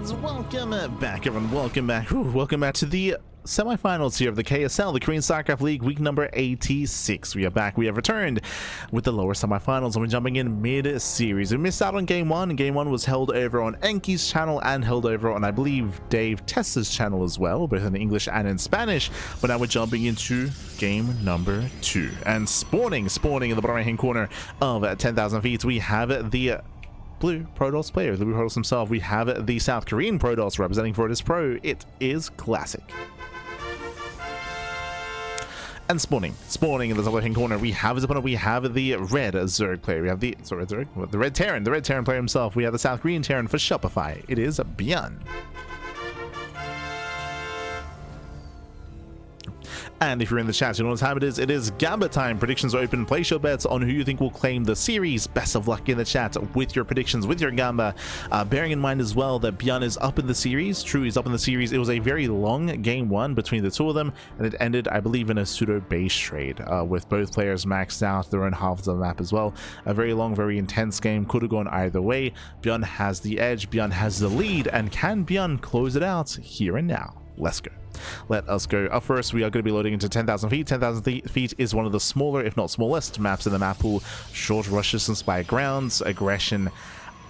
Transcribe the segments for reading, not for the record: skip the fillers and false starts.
And welcome back, everyone. Welcome back. Welcome back to the semifinals here of the KSL, the Korean StarCraft League, week number 86. We are back. We have returned with the lower semifinals, and we're jumping in mid-series. We missed out on game one. Game one was held over on Enki's channel and held over on, I believe, Dave Tessa's channel as well, both in English and in Spanish. But now we're jumping into game number 2. And spawning in the bottom right-hand corner of 10,000 feet, we have the Blue Protoss player, the Blue Protoss himself. We have the South Korean Protoss representing Fortis Pro. It is Classic. And spawning in the top left-hand corner, we have his opponent. We have the red Zerg player. We have the the red Terran player himself. We have the South Korean Terran for Shopify. It is ByuN. And if you're in the chat, you know what time it is. It is Gamba time. Predictions are open. Place your bets on who you think will claim the series. Best of luck in the chat with your predictions, with your Gamba. Bearing in mind as well that ByuN is up in the series. True, he's up in the series. It was a very long game one between the two of them, and it ended, I believe, in a pseudo base trade with both players maxed out their own halves of the map as well. A very long, very intense game. Could have gone either way. ByuN has the edge. ByuN has the lead. And can ByuN close it out here and now? Let's go. Let us go. Up first, we are going to be loading into 10,000 feet. 10,000 feet is one of the smaller, if not smallest, maps in the map pool. Short rush distance by grounds, aggression.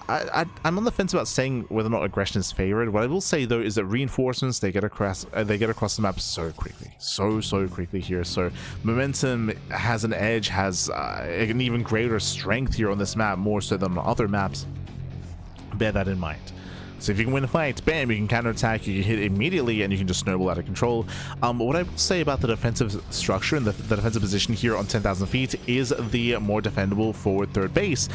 I'm on the fence about saying whether or not aggression is favored. What I will say though is that reinforcements, they get across the map so quickly, so quickly here. So momentum has an edge, has an even greater strength here on this map, more so than on other maps. Bear that in mind. So if you can win a fight, bam, you can counterattack, you can hit immediately, and you can just snowball out of control. What I will say about the defensive structure and the defensive position here on 10,000 feet is the more defendable forward third base.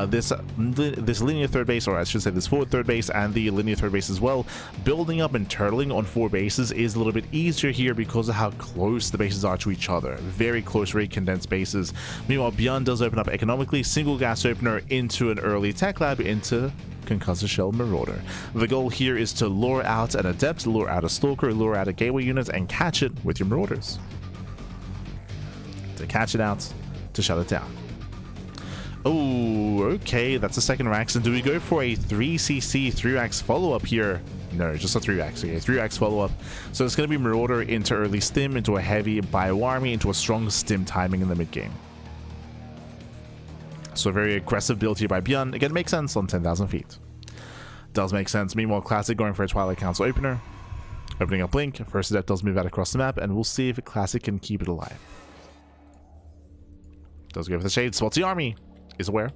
This linear third base, or I should say this forward third base and the linear third base as well, building up and turtling on 4 bases is a little bit easier here because of how close the bases are to each other. Very close, very condensed bases. Meanwhile, ByuN does open up economically, single gas opener into an early tech lab, into Concussive Shell Marauder. The goal here is to lure out an Adept, lure out a Stalker, lure out a Gateway unit, and catch it with your Marauders. To catch it out, to shut it down. Oh, okay, that's a second Rax. And do we go for a 3cc 3-Rax follow-up here? No, just a 3-Rax. Okay, 3-Rax follow-up. So it's going to be Marauder into early stim, into a heavy bio army, into a strong stim timing in the mid-game. So a very aggressive build here by ByuN. Again, it makes sense on 10,000 feet. Does make sense. Meanwhile, Classic going for a Twilight Council opener. Opening up Blink. First Adept does move out across the map, and we'll see if Classic can keep it alive. Does go for the Shade. Spots the army. Is aware.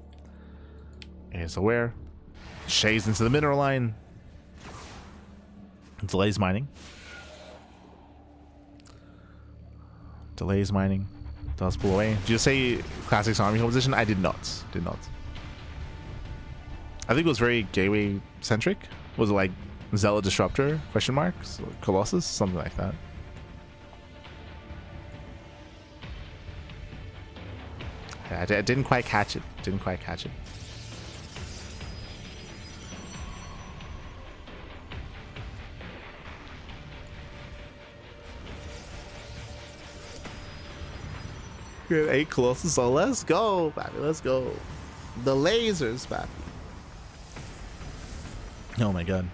Is aware. Shades into the mineral line. Delays mining. Delays mining. Does pull away. Did you say Classic's army composition? I did not. Did not. I think it was very Gateway centric. Was it like Zealot Disruptor? Question marks? Colossus? Something like that. Yeah, I didn't quite catch it. Didn't quite catch it. We have 8 Colossus, so let's go, baby, let's go. The lasers, baby. Oh my god.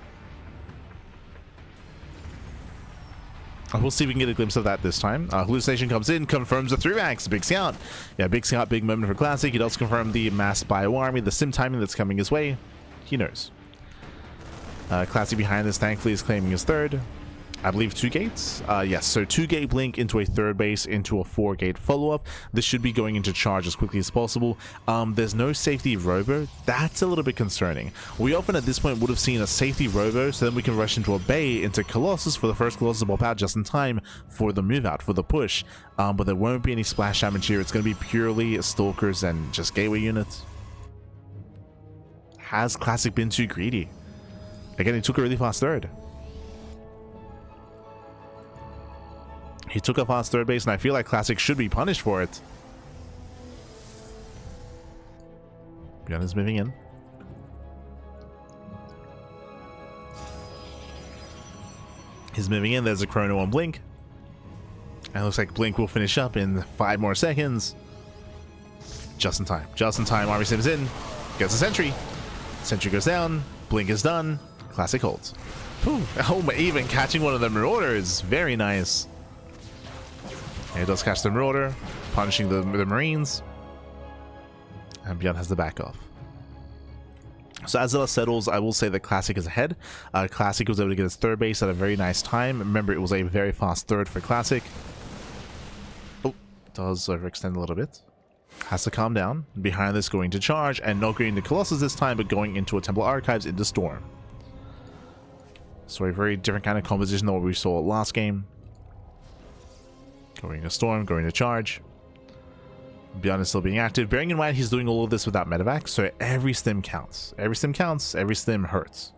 We'll see if we can get a glimpse of that this time. Hallucination comes in, confirms the 3-Rax. Big scout. Yeah, big scout, big moment for Classic. He does confirm the mass bio army, the sim timing that's coming his way. He knows. Classic behind this, thankfully, is claiming his third. I believe 2 gates. Yes, so 2-gate blink into a third base into a 4-gate follow-up. This should be going into charge as quickly as possible. There's no safety robo. That's a little bit concerning. We often at this point would have seen a safety robo, so then we can rush into a bay into Colossus for the first Colossus to pop out just in time for the move out, for the push. But there won't be any splash damage here. It's going to be purely Stalkers and just Gateway units. Has Classic been too greedy? Again, he took a really fast third. He took a fast third base, and I feel like Classic should be punished for it. ByuN is moving in. He's moving in. There's a Chrono on Blink. And it looks like Blink will finish up in 5 more seconds. Just in time. Just in time. Army sims in. Gets a sentry. Sentry goes down. Blink is done. Classic holds. Whew. Oh, even catching one of the Marauders. Very nice. He does catch the Marauder, punishing the Marines. And ByuN has the back off. So as Zilla settles, I will say that Classic is ahead. Classic was able to get his third base at a very nice time. Remember, it was a very fast third for Classic. Oh, does overextend a little bit. Has to calm down. Behind this, going to charge, and not going to Colossus this time, but going into a Temple Archives into Storm. So a very different kind of composition than what we saw last game. Going to Storm, going to charge. ByuN is still being active. Bearing in mind he's doing all of this without medevac, so every stim counts. Every stim counts, every stim hurts.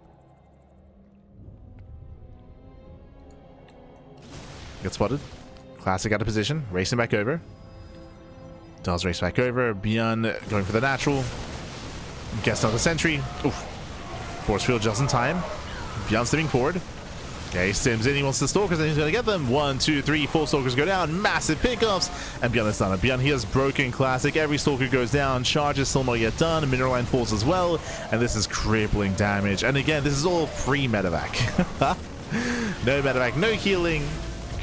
Gets spotted. Classic out of position, racing back over. Does race back over. ByuN going for the natural. Gets another sentry. Oof. Force field just in time. ByuN stepping forward. Okay, stims in, he wants the stalkers and he's going to get them. 1, 2, 3, 4 stalkers go down. Massive pickoffs. And ByuN has done it. ByuN, he has broken Classic. Every stalker goes down. Charge is still not yet done. Mineral line falls as well. And this is crippling damage. And again, this is all pre-medevac. No medevac, no healing.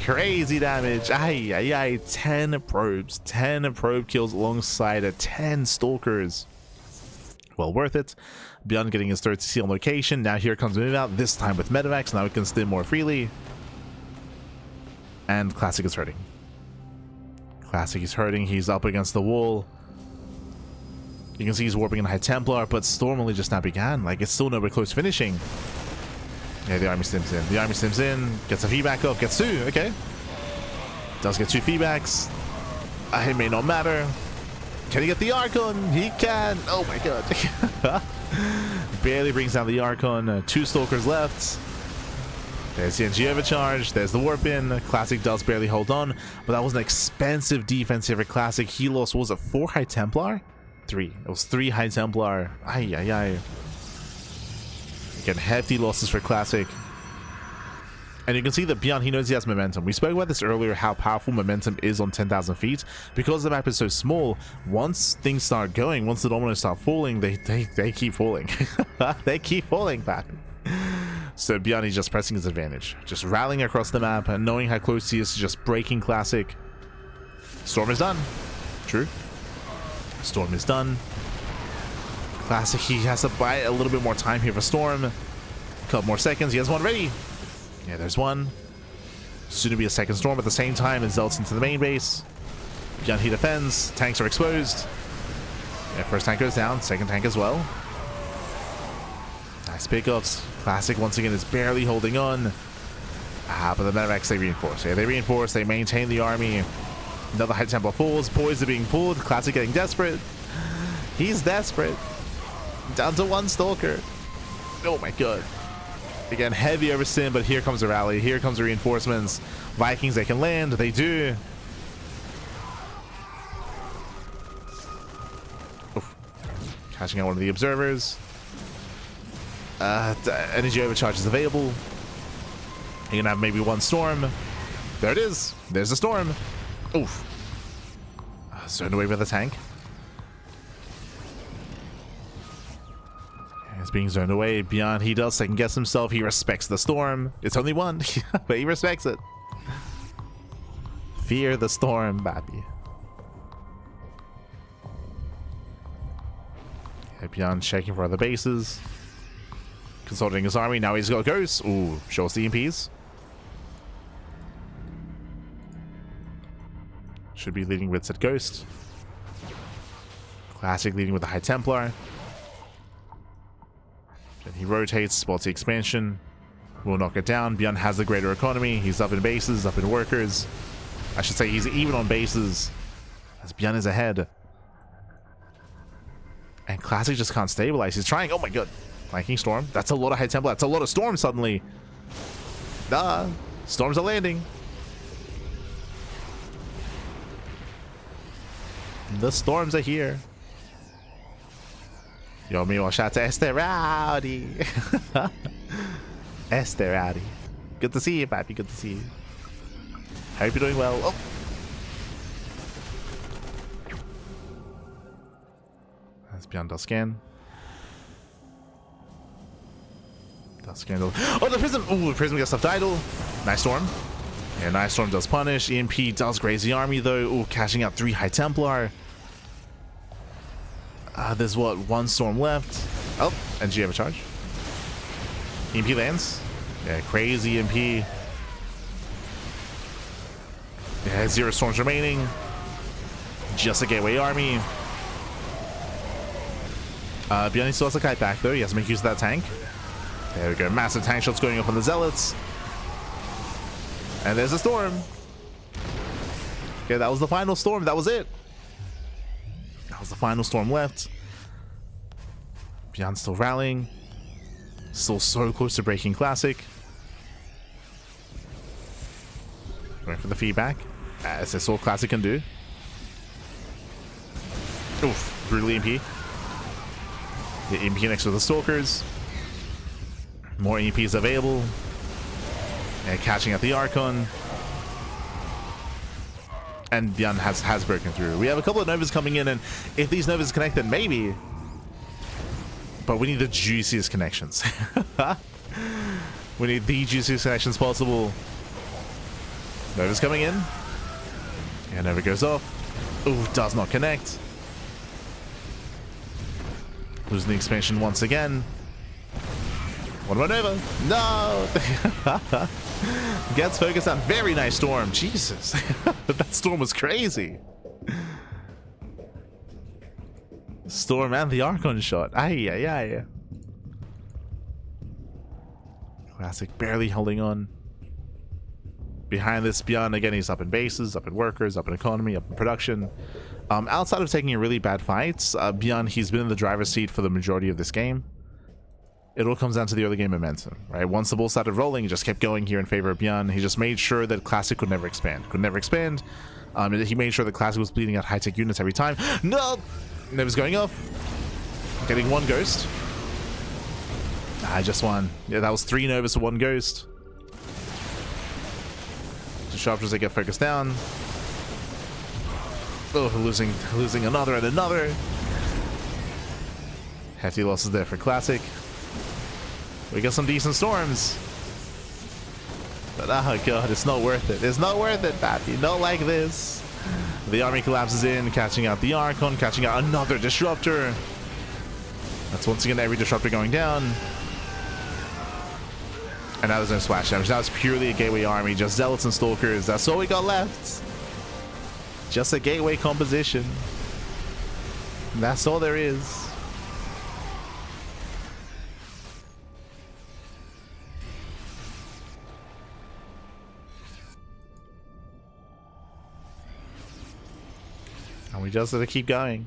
Crazy damage. Ay, ay, ay. 10 probes. 10 probe kills alongside 10 stalkers. Well worth it. ByuN getting his third CC on location. Now here comes move out, this time with medevacs. Now we can stim more freely. And Classic is hurting. Classic is hurting. He's up against the wall. You can see he's warping in High Templar, but Storm only just now began. Like, it's still nowhere close to finishing. Yeah, the army stims in. The army stims in. Gets a feedback up. Gets 2. Okay. Does get 2 feedbacks. It may not matter. Can he get the Archon? He can. Oh my god. Barely brings down the Archon. 2 stalkers left. There's the NG overcharge. There's the warp in. Classic does barely hold on, but that was an expensive defense here for Classic. He lost, what was it, 4 High Templar? 3. It was 3 High Templar. Ay, ay, ay. Again, hefty losses for Classic. And you can see that ByuN, he knows he has momentum. We spoke about this earlier, how powerful momentum is on 10,000 feet. Because the map is so small, once things start going, once the dominoes start falling, they keep falling. They keep falling back. So ByuN is just pressing his advantage. Just rallying across the map and knowing how close he is to just breaking Classic. Storm is done. True. Storm is done. Classic, he has to buy a little bit more time here for Storm. A couple more seconds. He has one ready. Yeah, there's one. Soon to be a second Storm at the same time as Zelt's into the main base. ByuN, he defends. Tanks are exposed. Yeah, first tank goes down. Second tank as well. Nice pickups. Classic, once again, is barely holding on. But the medevacs, they reinforce. Yeah, they reinforce. They maintain the army. Another High Templar falls. Boys are being pulled. Classic getting desperate. He's desperate. Down to 1 stalker. Oh my god. Again, heavy over sim, but here comes the rally. Here comes the reinforcements. Vikings, they can land. They do. Oof. Catching out one of the observers. Energy overcharge is available. You can have maybe 1 storm. There it is. There's a storm. Oof. Zoned away by the tank. It's being zoned away. ByuN, he does second guess himself. He respects the storm. It's only 1, but he respects it. Fear the storm, baby. Yeah, ByuN checking for other bases. Consulting his army. Now he's got ghosts. Ooh, shows the EMPs. Should be leading with said ghost. Classic leading with the High Templar. Then he rotates, spots the expansion. Will knock it down. ByuN has the greater economy. He's up in bases, up in workers. I should say he's even on bases. As ByuN is ahead. And Classic just can't stabilize. He's trying. Oh my god. Flanking Storm. That's a lot of High Templar. That's a lot of Storm suddenly. Storms are landing. The Storms are here. Yo, meanwhile, shout out to Esther Rowdy. Esther Rowdy. Good to see you, Pappy. Good to see you. Hope you're doing well. Oh. That's ByuN does scan. Scandal. Oh, the Prism! Ooh, Prism gets left idle. Nice Storm. Yeah, nice Storm does punish. EMP does graze the army though. Ooh, cashing out 3 High Templar. There's what, 1 Storm left. Oh, and do you have a charge? EMP lands. Yeah, crazy EMP. Yeah, 0 Storms remaining. Just a Gateway army. ByuN still has a kite back though. He has to make use of that tank. There we go. Massive tank shots going up on the Zealots. And there's a Storm. Okay, that was the final Storm. That was it. That was the final Storm left. ByuN still rallying. Still so close to breaking Classic. Going for the feedback, as that's all Classic can do. Oof, brutal EMP. The EMP next to the Stalkers. More EMPs available. And catching at the Archon. And ByuN has broken through. We have a couple of Novas coming in, and if these Novas connect, then maybe. But we need the juiciest connections. We need the juiciest connections possible. Nova's coming in. And Nova goes off. Ooh, does not connect. Losing the expansion once again. What about Nova? No! Gets focused on very nice Storm. Jesus. That Storm was crazy. Storm and the Archon shot. Ay, ay, ay. Classic barely holding on. Behind this, ByuN, again, he's up in bases, up in workers, up in economy, up in production. Outside of taking a really bad fights, ByuN, he's been in the driver's seat for the majority of this game. It all comes down to the early game momentum, right? Once the ball started rolling, he just kept going here in favor of ByuN. He just made sure that Classic could never expand. He made sure that Classic was bleeding out high-tech units every time. No! Never's going off. Getting 1 Ghost. Just 1. Yeah, that was 3 Novas to 1 Ghost. Disruptors, they get focused down. Oh, losing another and another. Hefty losses there for Classic. We got some decent Storms. But oh god, it's not worth it. It's not worth it, Pappy. Not like this. The army collapses in, catching out the Archon, catching out another Disruptor. That's once again every Disruptor going down. And now there's no splash damage. Now it's purely a Gateway army, just Zealots and Stalkers. That's all we got left. Just a Gateway composition. That's all there is. And we just have to keep going.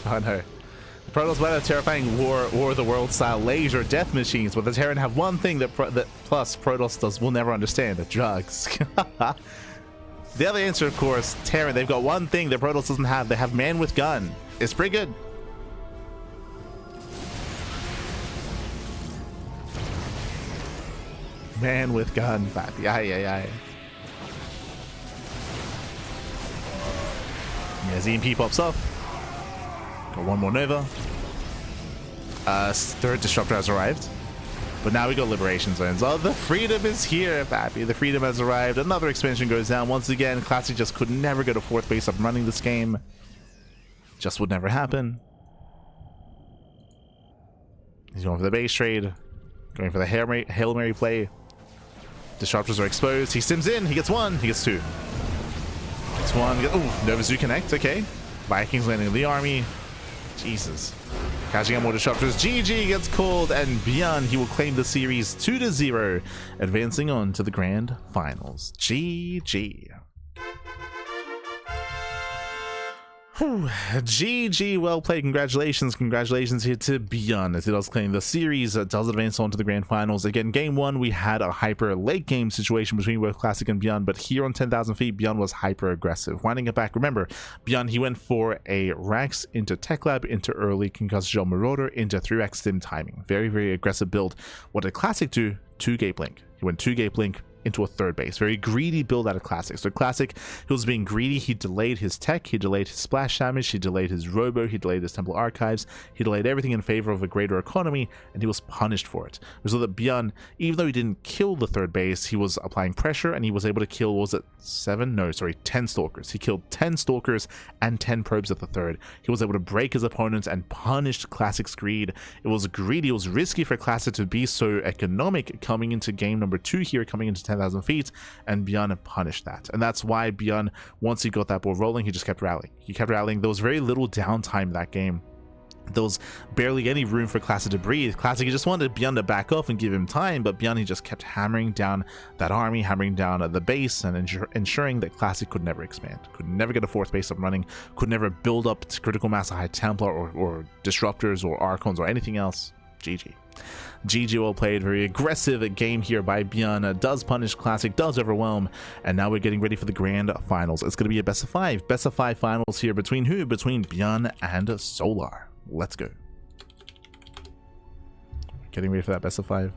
Oh no. The Protoss might have terrifying War of the World style laser death machines, but the Terran have one thing that plus Protoss will never understand: the drugs. The other answer, of course, Terran. They've got one thing that Protoss doesn't have. They have man with gun. It's pretty good. Man with gun, papi. Ay, ay, ay. Yeah, ZMP pops up. Got 1 more Nova. 3rd Disruptor has arrived. But now we got Liberation Zones. Oh, the freedom is here, papi. The freedom has arrived. Another expansion goes down. Once again, Classic just could never go to 4th base up and running this game. Just would never happen. He's going for the base trade. Going for the Hail Mary play. Disruptors are exposed. He sims in. He gets 1. He gets 2. Gets 1. Oh, Novas do connect. Okay. Vikings landing in the army. Jesus. Catching up more Disruptors. GG gets called, and ByuN, he will claim the series 2-0, advancing on to the grand finals. GG. Whew. GG, well played. Congratulations here to ByuN as it does claim the series, does advance on to the grand finals. Again, game 1 we had a hyper late game situation between both Classic and ByuN, but here on 10,000 feet ByuN was hyper aggressive, winding it back. Remember, ByuN, he went for a Rax into Tech Lab into early Concussed Marauder into 3x Stim timing. Very aggressive build. What did Classic do? 2 Gape Link. He went 2 Gape Link, into a third base. Very greedy build out of Classic. So Classic, he was being greedy. He delayed his tech, he delayed his splash damage, he delayed his robo, he delayed his temple archives, he delayed everything in favor of a greater economy, and he was punished for it. So that ByuN, even though he didn't kill the third base, he was applying pressure, and he was able to kill, what was it, 10 stalkers. He killed 10 stalkers and 10 probes at the third. He was able to break his opponents and punished Classic's greed. It was greedy, it was risky for Classic to be so economic coming into game number 2 here, coming into 10,000 feet, and ByuN punished that. And that's why ByuN, once he got that ball rolling, he just kept rallying. He kept rallying. There was very little downtime in that game. There was barely any room for Classic to breathe. Classic, he just wanted ByuN to back off and give him time, but ByuN, he just kept hammering down that army, hammering down the base, and ensuring that Classic could never expand, could never get a fourth base up running, could never build up to critical mass a high Templar or Disruptors or Archons or anything else. GG. GG, well played. Very aggressive game here by ByuN. Does punish Classic, does overwhelm, and now we're getting ready for the grand finals. It's going to be a best of 5 finals here between who? Between ByuN and Solar. Let's go. Getting ready for that best of 5.